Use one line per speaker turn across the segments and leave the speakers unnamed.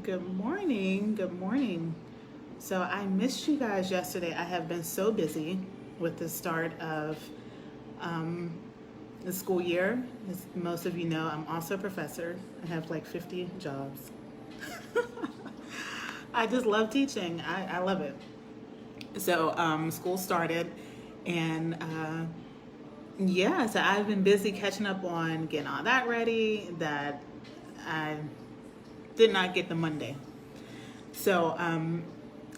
Good morning. Good morning. So I missed you guys yesterday. I have been so busy with the start of um, the school year. As most of you know, I'm also a professor. I have like 50 jobs. I just love teaching. I love it. So school started, and yeah, so I've been busy catching up on getting all that ready that I did not get the Monday. So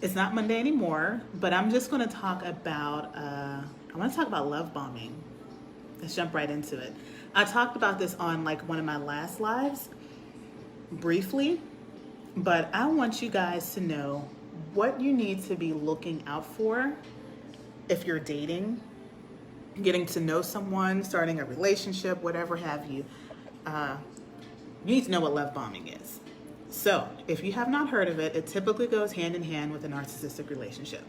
it's not Monday anymore, but I'm just going to talk about. I want to talk about love bombing. Let's jump right into it. I talked about this on like one of my last lives briefly, but I want you guys to know what you need to be looking out for if you're dating, getting to know someone, starting a relationship, whatever have you. Uh, you need to know what love bombing is. So, if you have not heard of it, it typically goes hand in hand with a narcissistic relationship.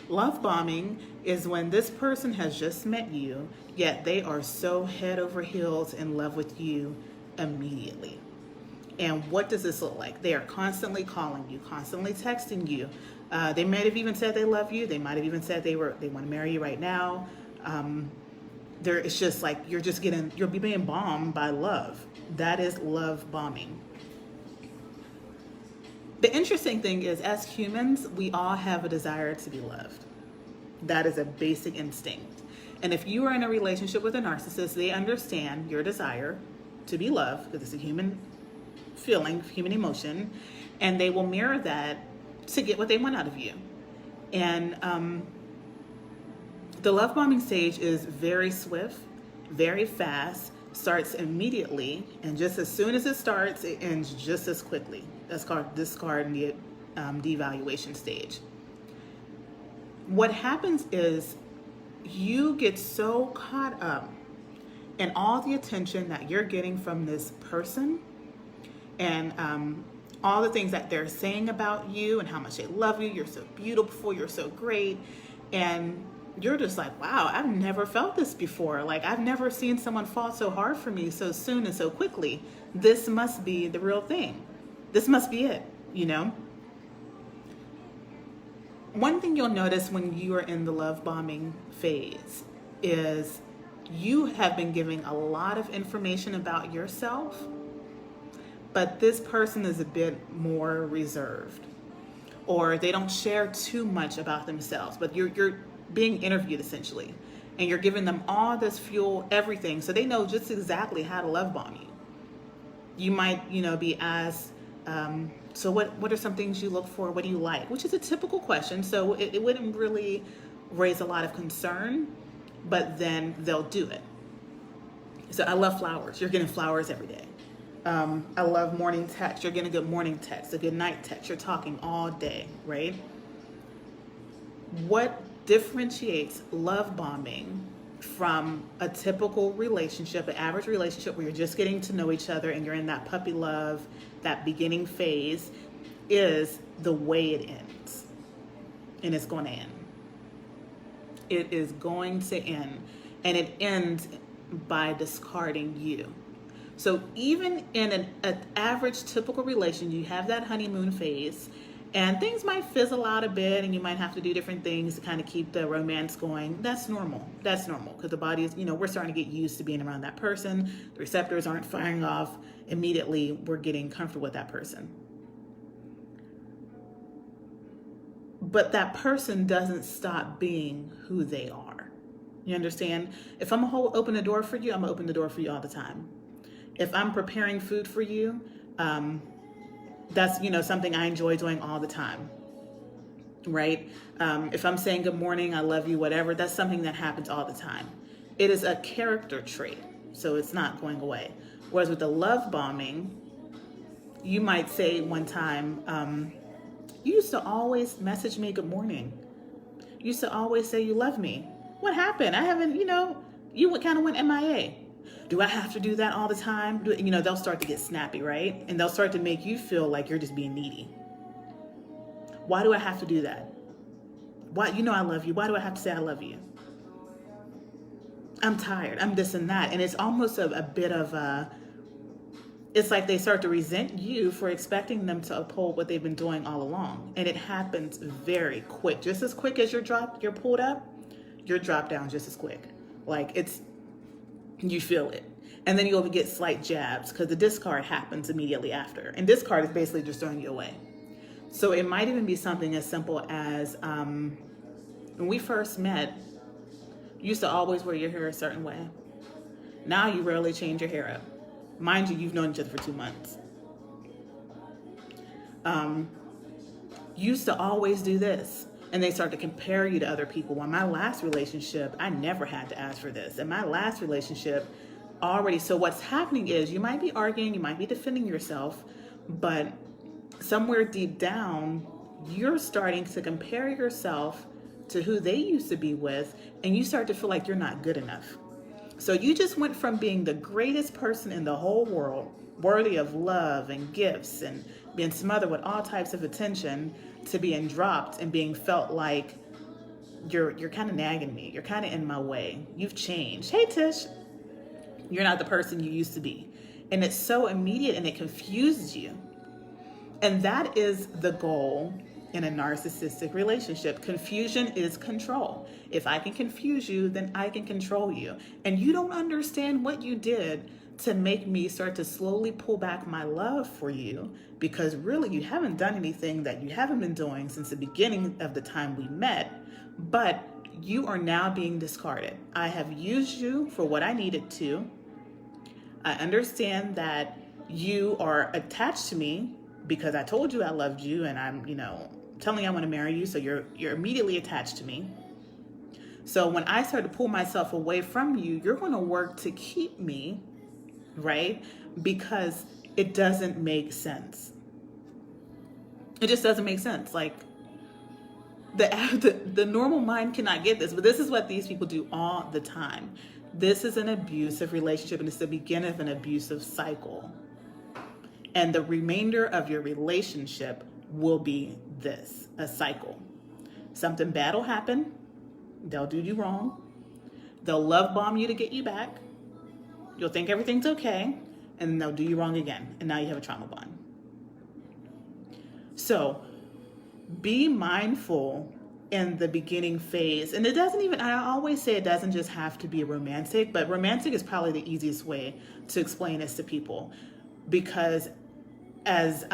Love bombing is when this person has just met you, yet they are so head over heels in love with you immediately. And what does this look like? They are constantly calling you, constantly texting you. They might have even said they love you. They might have even said they want to marry you right now. It's just like you're being bombed by love. That is love bombing. The interesting thing is, as humans, we all have a desire to be loved. That is a basic instinct. And if you are in a relationship with a narcissist, they understand your desire to be loved, because it's a human feeling, human emotion, and they will mirror that to get what they want out of you. And the love bombing stage is very swift, very fast, starts immediately, and just as soon as it starts, it ends just as quickly. That's called discard and the devaluation stage. What happens is you get so caught up in all the attention that you're getting from this person, and all the things that they're saying about you and how much they love you. You're so beautiful, you're so great, and you're just like, wow, I've never felt this before. Like, I've never seen someone fall so hard for me so soon and so quickly. This must be the real thing. This must be it, you know? One thing you'll notice when you are in the love bombing phase is you have been giving a lot of information about yourself, but this person is a bit more reserved, or they don't share too much about themselves, but you're being interviewed essentially, and you're giving them all this fuel, everything, so they know just exactly how to love bomb you. You might, be asked, so what are some things you look for? What do you like? Which is a typical question, so it wouldn't really raise a lot of concern, but then they'll do it. So I love flowers. You're getting flowers every day. I love morning text. You're getting a good morning text, a good night text. You're talking all day, right? What differentiates love bombing from a typical relationship, an average relationship where you're just getting to know each other and you're in that puppy love, that beginning phase, is the way it ends. And it's going to end. It is going to end. And it ends by discarding you. So even in an average typical relation, you have that honeymoon phase, and things might fizzle out a bit, and you might have to do different things to kind of keep the romance going. That's normal. That's normal, because the body is, we're starting to get used to being around that person. The receptors aren't firing off immediately. We're getting comfortable with that person. But that person doesn't stop being who they are. You understand? If I'm gonna open the door for you, I'm gonna open the door for you all the time. If I'm preparing food for you, that's something I enjoy doing all the time, right? If I'm saying good morning, I love you, whatever, that's something that happens all the time. It is a character trait, so it's not going away. Whereas with the love bombing, you might say one time, you used to always message me good morning. You used to always say you love me. What happened? I haven't, you kind of went MIA. Do I have to do that all the time? They'll start to get snappy, right? And they'll start to make you feel like you're just being needy. Why do I have to do that? Why, I love you. Why do I have to say I love you? I'm tired. I'm this and that. And it's almost a bit of it's like they start to resent you for expecting them to uphold what they've been doing all along. And it happens very quick. Just as quick as you're pulled up, you're dropped down just as quick. Like you feel it. And then you'll get slight jabs because the discard happens immediately after. And discard is basically just throwing you away. So it might even be something as simple as when we first met, you used to always wear your hair a certain way. Now you rarely change your hair up. Mind you, you've known each other for 2 months. You used to always do this. And they start to compare you to other people. Well, my last relationship, I never had to ask for this. In my last relationship, already, so what's happening is you might be arguing, you might be defending yourself, but somewhere deep down, you're starting to compare yourself to who they used to be with, and you start to feel like you're not good enough. So you just went from being the greatest person in the whole world, worthy of love and gifts and being smothered with all types of attention, to being dropped and being felt like you're kind of nagging me. You're kind of in my way. You've changed. Hey, Tish, you're not the person you used to be. And it's so immediate and it confuses you. And that is the goal in a narcissistic relationship. Confusion is control. If I can confuse you, then I can control you. And you don't understand what you did to make me start to slowly pull back my love for you, because really you haven't done anything that you haven't been doing since the beginning of the time we met, but you are now being discarded. I have used you for what I needed to. I understand that you are attached to me because I told you I loved you and I'm, telling you I want to marry you, so you're immediately attached to me. So when I start to pull myself away from you, you're going to work to keep me, right? Because it doesn't make sense. It just doesn't make sense. Like the normal mind cannot get this, but this is what these people do all the time. This is an abusive relationship, and it's the beginning of an abusive cycle. And the remainder of your relationship will be this, a cycle. Something bad will happen. They'll do you wrong. They'll love bomb you to get you back. You'll think everything's okay, and they'll do you wrong again. And now you have a trauma bond. So be mindful in the beginning phase. And it doesn't even, I always say it doesn't just have to be romantic, but romantic is probably the easiest way to explain this to people. Because as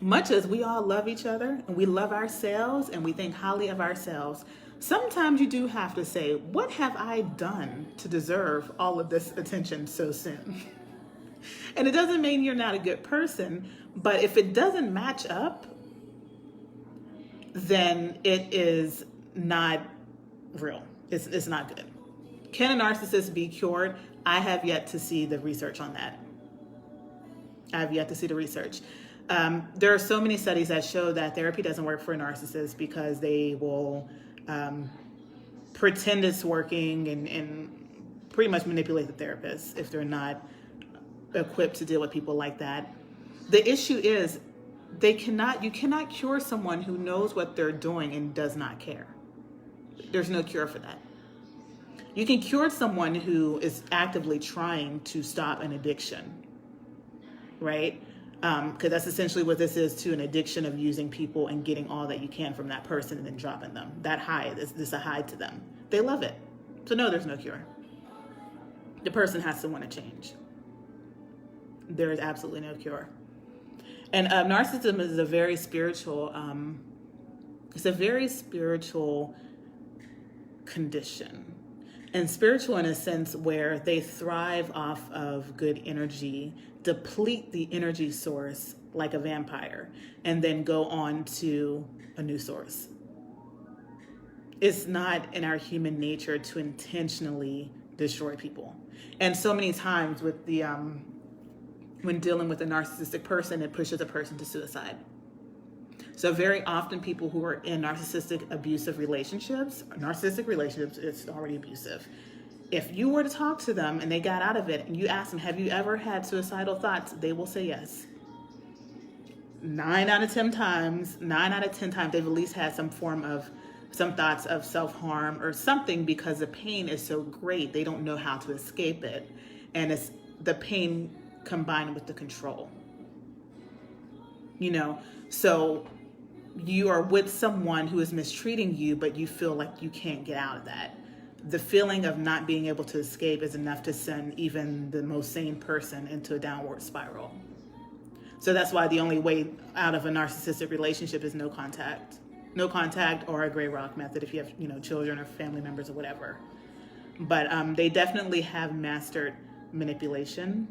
much as we all love each other and we love ourselves and we think highly of ourselves, sometimes you do have to say, what have I done to deserve all of this attention so soon? And it doesn't mean you're not a good person, but if it doesn't match up, then it is not real. It's not good. Can a narcissist be cured? I have yet to see the research on that. I have yet to see the research. There are so many studies that show that therapy doesn't work for a narcissist because they will pretend it's working and pretty much manipulate the therapist if they're not equipped to deal with people like that. The issue is you cannot cure someone who knows what they're doing and does not care. There's no cure for that. You can cure someone who is actively trying to stop an addiction, right? Because that's essentially what this is, to an addiction of using people and getting all that you can from that person and then dropping them. That high, this a high to them. They love it. So no, there's no cure. The person has to want to change. There is absolutely no cure. And narcissism is a very spiritual, it's a very spiritual condition. And spiritual in a sense where they thrive off of good energy, deplete the energy source like a vampire, and then go on to a new source. It's not in our human nature to intentionally destroy people. And so many times with the when dealing with a narcissistic person, it pushes a person to suicide. So very often people who are in narcissistic relationships, it's already abusive. If you were to talk to them and they got out of it and you ask them, have you ever had suicidal thoughts? They will say yes. 9 out of 10 times, they've at least had some thoughts of self-harm or something, because the pain is so great, they don't know how to escape it. And the pain combined with the control. You know, so you are with someone who is mistreating you, but you feel like you can't get out of that. The feeling of not being able to escape is enough to send even the most sane person into a downward spiral. So that's why the only way out of a narcissistic relationship is no contact. No contact, or a gray rock method if you have, you know, children or family members or whatever. But they definitely have mastered manipulation.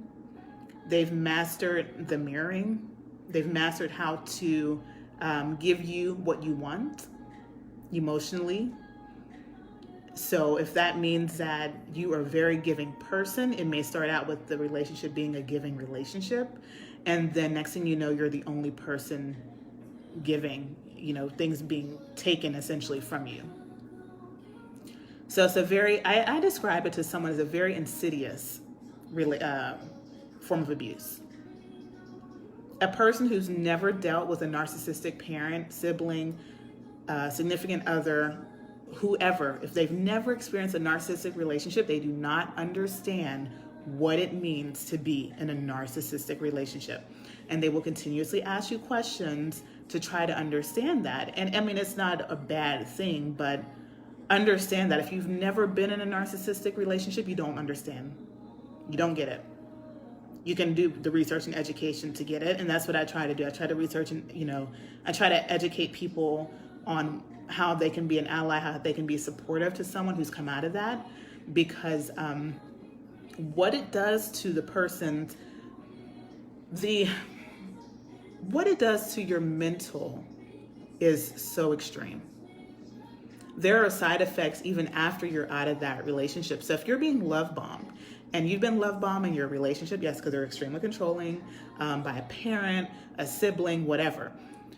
They've mastered the mirroring. They've mastered how to give you what you want emotionally. So if that means that you are a very giving person, it may start out with the relationship being a giving relationship. And then next thing you know, you're the only person giving, you know, things being taken essentially from you. So it's a very, I describe it to someone as a very insidious form of abuse. A person who's never dealt with a narcissistic parent, sibling, significant other, whoever, if they've never experienced a narcissistic relationship, they do not understand what it means to be in a narcissistic relationship. And they will continuously ask you questions to try to understand that. And I mean, it's not a bad thing, but understand that if you've never been in a narcissistic relationship, you don't understand. You don't get it. You can do the research and education to get it. And that's what I try to do. I try to research and, you know, I try to educate people on how they can be an ally, how they can be supportive to someone who's come out of that. Because what it does to the person's, what it does to your mental is so extreme. There are side effects even after you're out of that relationship. So if you're being love bombed, and you've been love bombed in your relationship, yes, because they're extremely controlling by a parent, a sibling, whatever.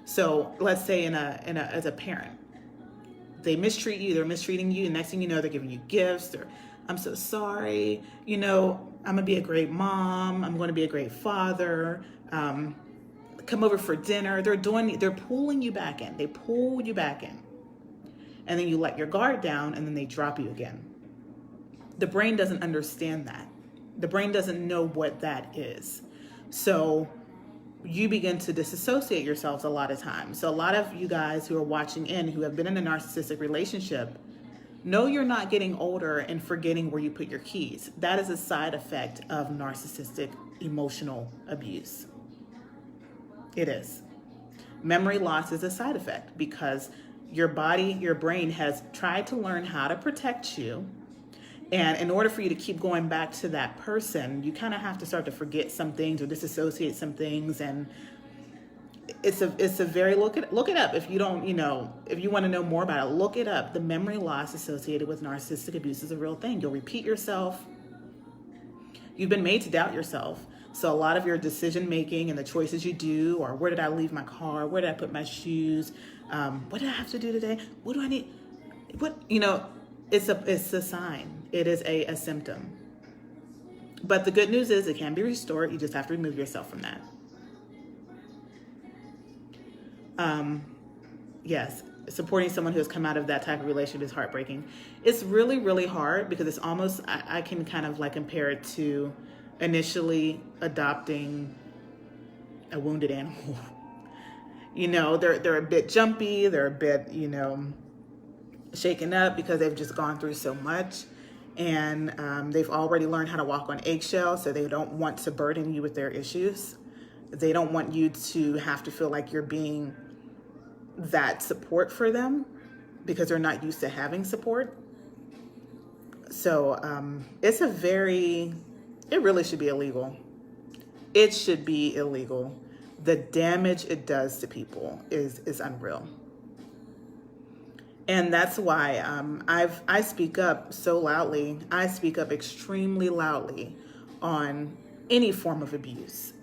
So let's say as a parent, they mistreat you, they're mistreating you, and next thing you know, they're giving you gifts, or I'm so sorry, you know, I'm gonna be a great mom, I'm gonna be a great father, come over for dinner. They're pulling you back in. They pull you back in. And then you let your guard down, and then they drop you again. The brain doesn't understand that. The brain doesn't know what that is. So you begin to disassociate yourselves a lot of times. So a lot of you guys who are watching in, who have been in a narcissistic relationship, know you're not getting older and forgetting where you put your keys. That is a side effect of narcissistic emotional abuse. It is. Memory loss is a side effect because your body, your brain has tried to learn how to protect you. And in order for you to keep going back to that person, you kind of have to start to forget some things or disassociate some things. And it's a very, look it up. If you don't, you know, if you want to know more about it, look it up. The memory loss associated with narcissistic abuse is a real thing. You'll repeat yourself. You've been made to doubt yourself. So a lot of your decision making and the choices you do, or where did I leave my car? Where did I put my shoes? What did I have to do today? What do I need? What, you know, it's a sign. It is a symptom. But the good news is it can be restored. You just have to remove yourself from that. Yes, supporting someone who has come out of that type of relationship is heartbreaking. It's really, really hard because it's almost, I can kind of like compare it to initially adopting a wounded animal. You know, they're a bit jumpy, they're a bit, you know, shaken up because they've just gone through so much, and they've already learned how to walk on eggshells, so they don't want to burden you with their issues. They don't want you to have to feel like you're being that support for them because they're not used to having support. So it really should be illegal. It should be illegal. The damage it does to people is unreal. And that's why I speak up so loudly. I speak up extremely loudly on any form of abuse,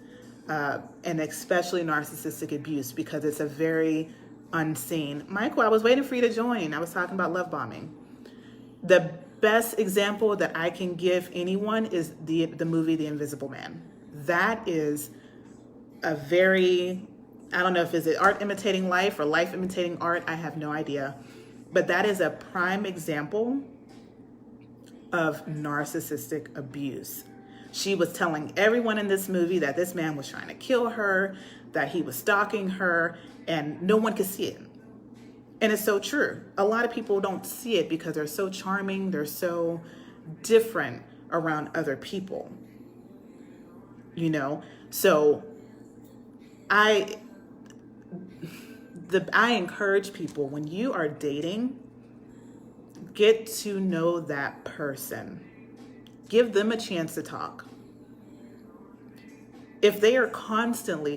and especially narcissistic abuse, because it's a very unseen. Michael, I was waiting for you to join. I was talking about love bombing. The best example that I can give anyone is the movie The Invisible Man. That is a very, I don't know if it's art imitating life or life imitating art. I have no idea. But that is a prime example of narcissistic abuse. She was telling everyone in this movie that this man was trying to kill her, that he was stalking her, and no one could see it. And it's so true. A lot of people don't see it because they're so charming, they're so different around other people. You know? So I encourage people, when you are dating, get to know that person. Give them a chance to talk. If they are constantly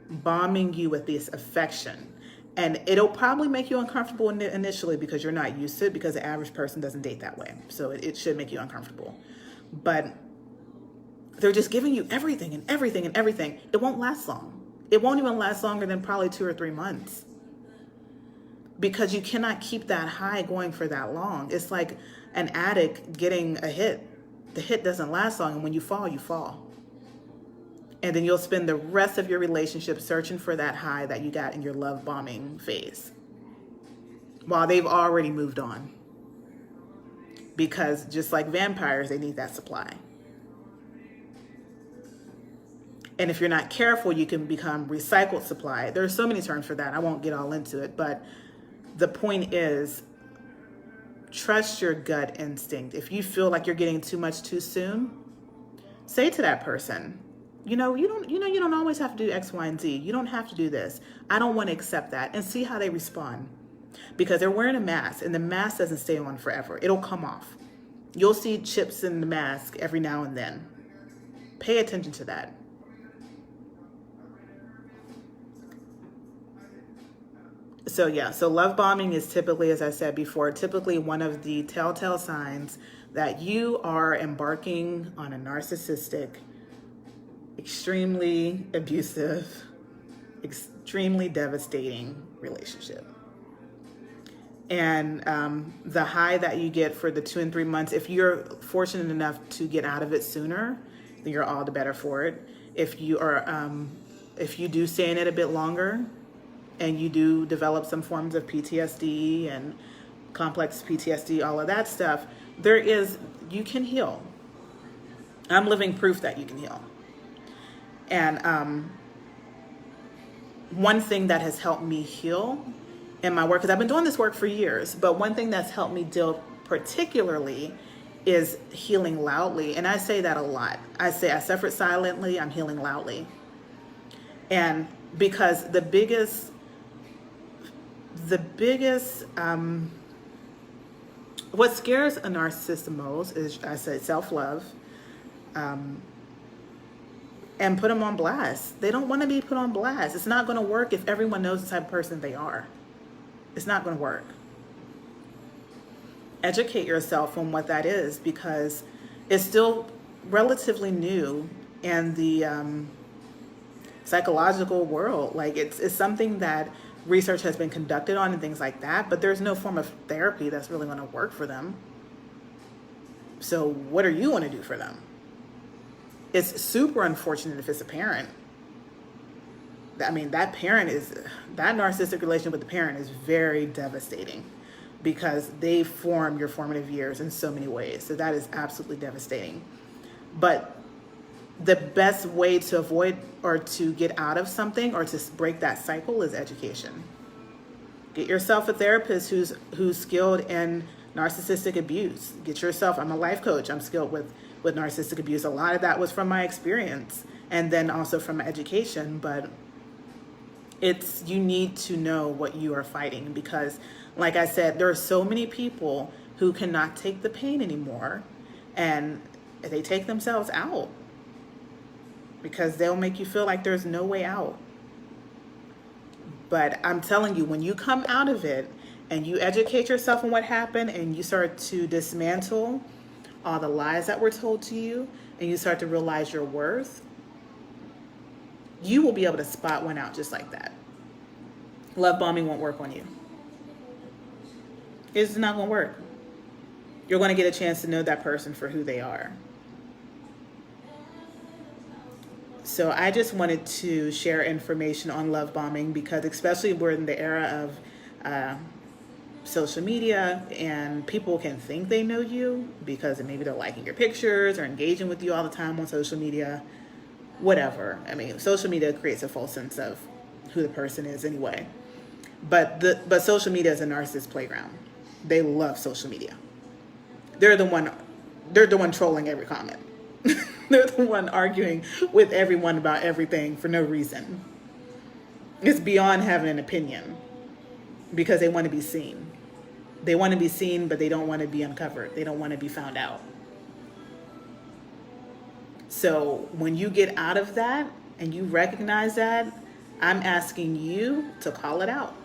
bombing you with this affection, and it'll probably make you uncomfortable initially because you're not used to it, because the average person doesn't date that way. So it should make you uncomfortable. But they're just giving you everything and everything and everything. It won't last long. It won't even last longer than probably 2 or 3 months. Because you cannot keep that high going for that long. It's like an addict getting a hit. The hit doesn't last long, and when you fall, you fall. And then you'll spend the rest of your relationship searching for that high that you got in your love bombing phase, while they've already moved on. Because just like vampires, they need that supply. And if you're not careful, you can become recycled supply. There's so many terms for that. I won't get all into it, but the point is, trust your gut instinct. If you feel like you're getting too much too soon, say to that person, you don't always have to do X, Y, and Z. You don't have to do this. I don't want to accept that, and see how they respond. Because they're wearing a mask, and the mask doesn't stay on forever. It'll come off. You'll see chips in the mask every now and then. Pay attention to that. So love bombing is typically, as I said before, one of the telltale signs that you are embarking on a narcissistic, extremely abusive, extremely devastating relationship. And the high that you get for the 2 and 3 months, if you're fortunate enough to get out of it sooner, then you're all the better for it. If you do stay in it a bit longer, and you do develop some forms of PTSD and complex PTSD, all of that stuff, you can heal. I'm living proof that you can heal. And one thing that has helped me heal in my work, because I've been doing this work for years, but one thing that's helped me deal particularly is healing loudly. And I say that a lot. I say I suffered silently, I'm healing loudly. And because the biggest what scares a narcissist the most is, I say, self-love, and put them on blast. They don't want to be put on blast. It's not going to work if everyone knows the type of person they are. It's not going to work. Educate yourself on what that is, because it's still relatively new in the psychological world. Like it's something that research has been conducted on and things like that, but there's no form of therapy that's really going to work for them. So what are you going to do for them? It's super unfortunate if it's a parent. I mean, that narcissistic relationship with the parent is very devastating, because they form your formative years in so many ways. So that is absolutely devastating. But the best way to avoid or to get out of something or to break that cycle is education. Get yourself a therapist who's skilled in narcissistic abuse. Get yourself, I'm a life coach, I'm skilled with narcissistic abuse. A lot of that was from my experience and then also from my education, but you need to know what you are fighting, because like I said, there are so many people who cannot take the pain anymore, and they take themselves out because they'll make you feel like there's no way out. But I'm telling you, when you come out of it and you educate yourself on what happened and you start to dismantle all the lies that were told to you and you start to realize your worth, you will be able to spot one out just like that. Love bombing won't work on you. It's not going to work. You're going to get a chance to know that person for who they are. So I just wanted to share information on love bombing, because especially we're in the era of social media, and people can think they know you because maybe they're liking your pictures or engaging with you all the time on social media, whatever. I mean, social media creates a false sense of who the person is anyway. But social media is a narcissist playground. They love social media. They're the one trolling every comment. They're the one arguing with everyone about everything for no reason. It's beyond having an opinion because they want to be seen. They want to be seen, but they don't want to be uncovered. They don't want to be found out. So when you get out of that and you recognize that, I'm asking you to call it out.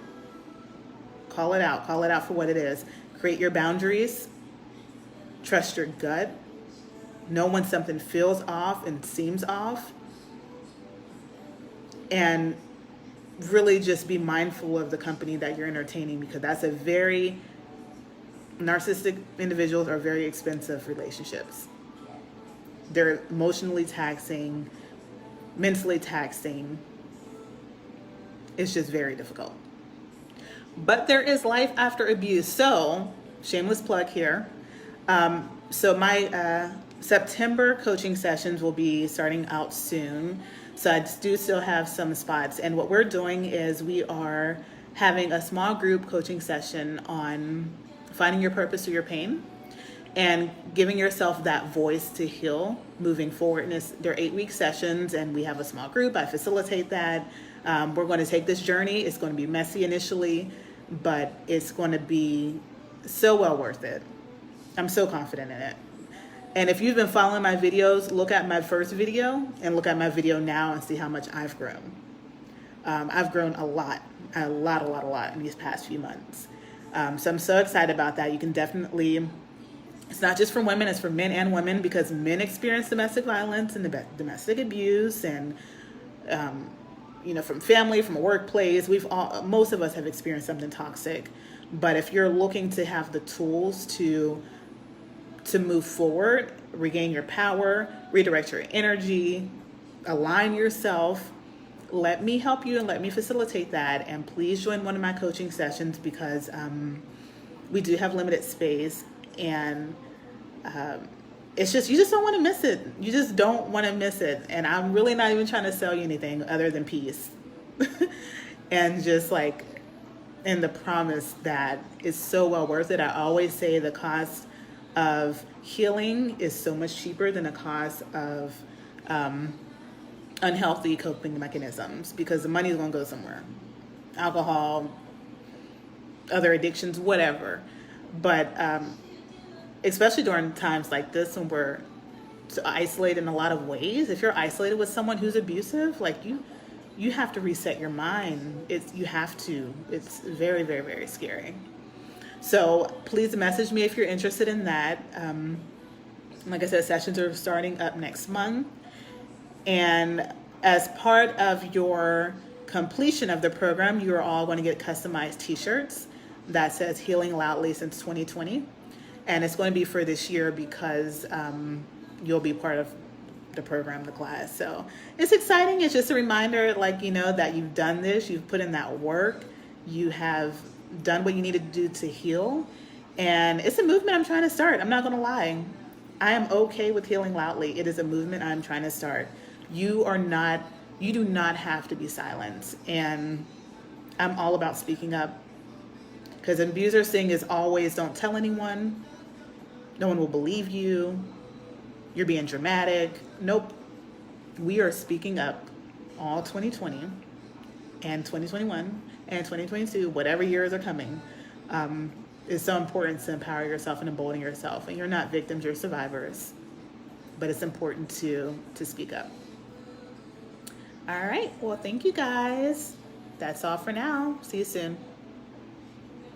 Call it out. Call it out for what it is. Create your boundaries. Trust your gut. Know when something feels off and seems off. And really just be mindful of the company that you're entertaining, because that's a very narcissistic individuals are very expensive relationships. They're emotionally taxing, mentally taxing. It's just very difficult. But there is life after abuse. So, shameless plug here. So my September coaching sessions will be starting out soon. So I do still have some spots. And what we're doing is we are having a small group coaching session on finding your purpose through your pain and giving yourself that voice to heal moving forward. And they're 8-week sessions, and we have a small group. I facilitate that. We're going to take this journey. It's going to be messy initially, but it's going to be so well worth it. I'm so confident in it. And if you've been following my videos, look at my first video and look at my video now and see how much I've grown. I've grown a lot in these past few months. So I'm so excited about that. You can definitely, it's not just for women, it's for men and women, because men experience domestic violence and domestic abuse and, from family, from a workplace. Most of us have experienced something toxic. But if you're looking to have the tools to move forward, regain your power, redirect your energy, align yourself, let me help you and let me facilitate that. And please join one of my coaching sessions, because we do have limited space, and it's just, you just don't want to miss it. You just don't want to miss it. And I'm really not even trying to sell you anything other than peace. And just like in the promise that it's so well worth it. I always say the cost of healing is so much cheaper than the cost of unhealthy coping mechanisms, because the money is going to go somewhere. Alcohol, other addictions, whatever. But especially during times like this when we're so isolated in a lot of ways, if you're isolated with someone who's abusive, like you have to reset your mind. You have to. It's very, very, very scary. So please message me if you're interested in that. Like I said, sessions are starting up next month. And as part of your completion of the program, you are all going to get customized t-shirts that says Healing Loudly Since 2020. And it's going to be for this year because you'll be part of the program, the class. So it's exciting. It's just a reminder, that you've done this, you've put in that work, you have done what you need to do to heal. And it's a movement I'm trying to start. I'm not going to lie. I am okay with healing loudly. It is a movement I'm trying to start. You do not have to be silenced. And I'm all about speaking up, because an abuser's thing is always, don't tell anyone. No one will believe you. You're being dramatic. Nope. We are speaking up all 2020 and 2021 and 2022, whatever years are coming. It's so important to empower yourself and embolden yourself. And you're not victims, you're survivors. But it's important to speak up. All right. Well, thank you guys. That's all for now. See you soon.